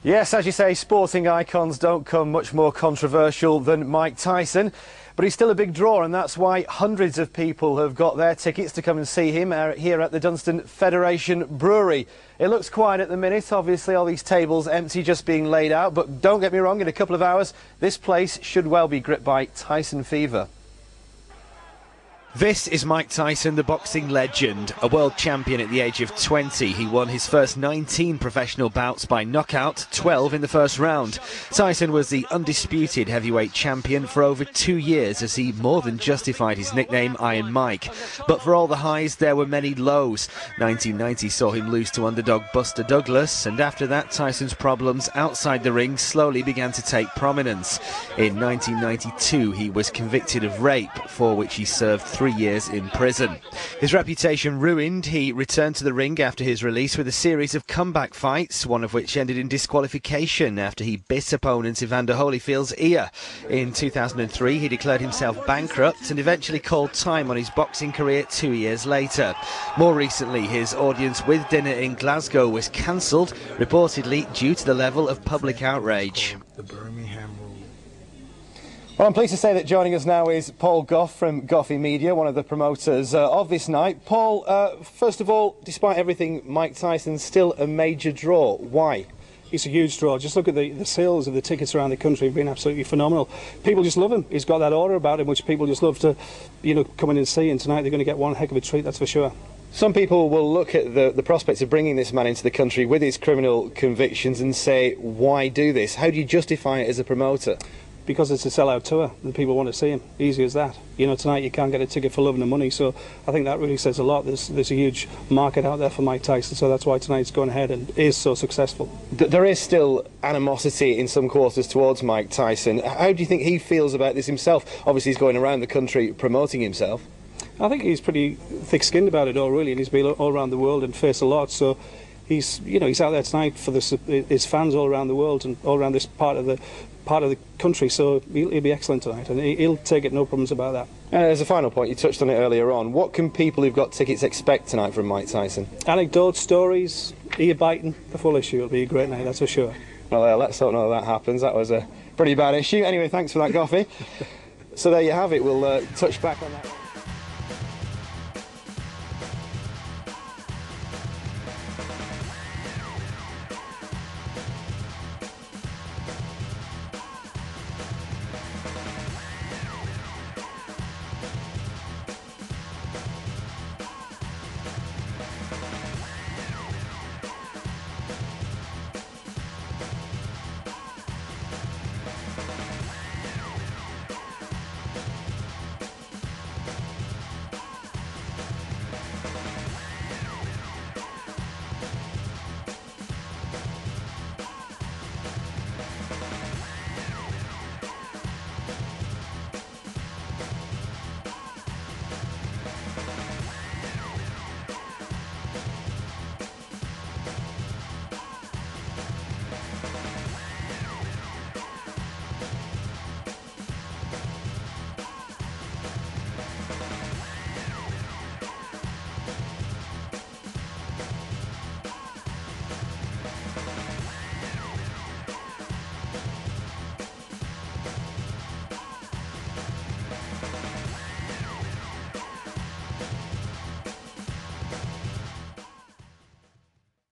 Yes, as you say, sporting icons don't come much more controversial than Mike Tyson, but he's still a big draw, and that's why hundreds of people have got their tickets to come and see him here at the Dunstan Federation Brewery. It looks quiet at the minute, obviously all these tables empty, just being laid out, but don't get me wrong, in a couple of hours this place should well be gripped by Tyson fever. This is Mike Tyson, the boxing legend. A world champion at the age of 20, he won his first 19 professional bouts by knockout, 12 in the first round. Tyson was the undisputed heavyweight champion for over 2 years as he more than justified his nickname Iron Mike. But for all the highs, there were many lows. 1990 saw him lose to underdog Buster Douglas, and after that Tyson's problems outside the ring slowly began to take prominence. In 1992 he was convicted of rape, for which he served 3 years in prison. His reputation ruined, he returned to the ring after his release with a series of comeback fights, one of which ended in disqualification after he bit opponent Evander Holyfield's ear. In 2003 he declared himself bankrupt and eventually called time on his boxing career 2 years later. More recently his audience with dinner in Glasgow was cancelled, reportedly due to the level of public outrage. Well, I'm pleased to say that joining us now is Paul Goff from Goffy Media, one of the promoters of this night. Paul, first of all, despite everything, Mike Tyson's still a major draw. Why? It's a huge draw. Just look at the sales of the tickets around the country have been absolutely phenomenal. People just love him. He's got that aura about him which people just love to, come in and see, and tonight they're going to get one heck of a treat, that's for sure. Some people will look at the prospects of bringing this man into the country with his criminal convictions and say, why do this? How do you justify it as a promoter? Because it's a sellout tour and people want to see him. Easy as that. Tonight you can't get a ticket for love and the money, so I think that really says a lot. There's a huge market out there for Mike Tyson, so that's why tonight's going ahead and is so successful. There is still animosity in some quarters towards Mike Tyson. How do you think he feels about this himself? Obviously he's going around the country promoting himself. I think he's pretty thick-skinned about it all, really, and he's been all around the world and faced a lot, so he's out there tonight for his fans all around the world and all around this part of the country, so he'll be excellent tonight, and he'll take it, no problems about that. As a final point, you touched on it earlier on, what can people who've got tickets expect tonight from Mike Tyson? Anecdotes, stories, ear-biting, the full issue. It'll be a great night, that's for sure. Well, let's hope none of that happens. That was a pretty bad issue. Anyway, thanks for that, Goffy. So there you have it, we'll touch back on that.